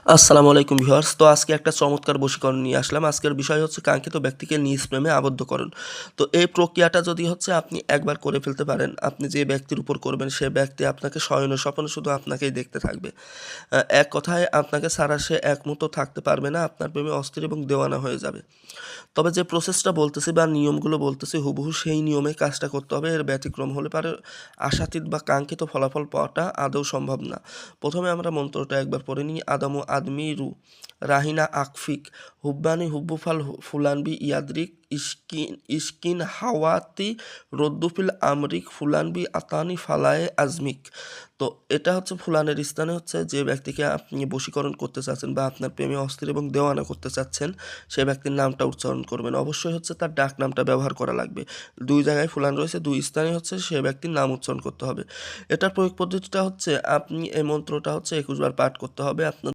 আসসালামু আলাইকুম ভিউয়ার্স। তো আজকে একটা চমৎকার বশীকরণ নিয়ে আসলাম। আজকের বিষয় হচ্ছে কাঙ্ক্ষিত ব্যক্তিকে নিজ প্রেমে আবদ্ধকরণ। তো এই প্রক্রিয়াটা যদি হচ্ছে আপনি একবার করে ফেলতে পারেন, আপনি যে ব্যক্তির উপর করবেন সে ব্যক্তি আপনাকে শয়নে স্বপনে শুধু আপনাকেই দেখতে থাকবে। এক কথায় আপনাকে ছাড়া সে এক মুহূর্ত থাকতে পারবে না, আপনার প্রেমে অস্থির এবং দেওয়ানা হয়ে যাবে। তবে যে প্রসেসটা বলতেছি বা নিয়মগুলো বলতেছি হুবহু সেই নিয়মে কাজটা করতে হবে। এর ব্যতিক্রম হলে পারে আশাতীত বা কাঙ্ক্ষিত ফলাফল পাওয়াটা আদৌ সম্ভব না। প্রথমে আমরা মন্ত্রটা একবার পড়ে নিই। আদামু আদমিরু রাহিনা আকফিক হুব্বানি হুব্বুফাল ফুলানবি ইয়াদরিক ইস্কিন ইস্কিন হাওয়াতি রদ্দুফিল আমরিক ফুলানবি আতানি ফালায়ে আজমিক। তো এটা হচ্ছে ফুলানের স্থানে হচ্ছে যে ব্যক্তিকে আপনি বশীকরণ করতে চাচ্ছেন বা আপনার প্রেমে অস্থির এবং দেওয়ানা করতে চাচ্ছেন সে ব্যক্তির নামটা উচ্চারণ করবেন। অবশ্যই হচ্ছে তার ডাক নামটা ব্যবহার করা লাগবে। ২ জায়গায় ফুলান রয়েছে, ২ স্থানে হচ্ছে সে ব্যক্তির নাম উচ্চারণ করতে হবে। এটার প্রয়োগ পদ্ধতিটা হচ্ছে আপনি এই মন্ত্রটা হচ্ছে ২১ বার পাঠ করতে হবে। আপনার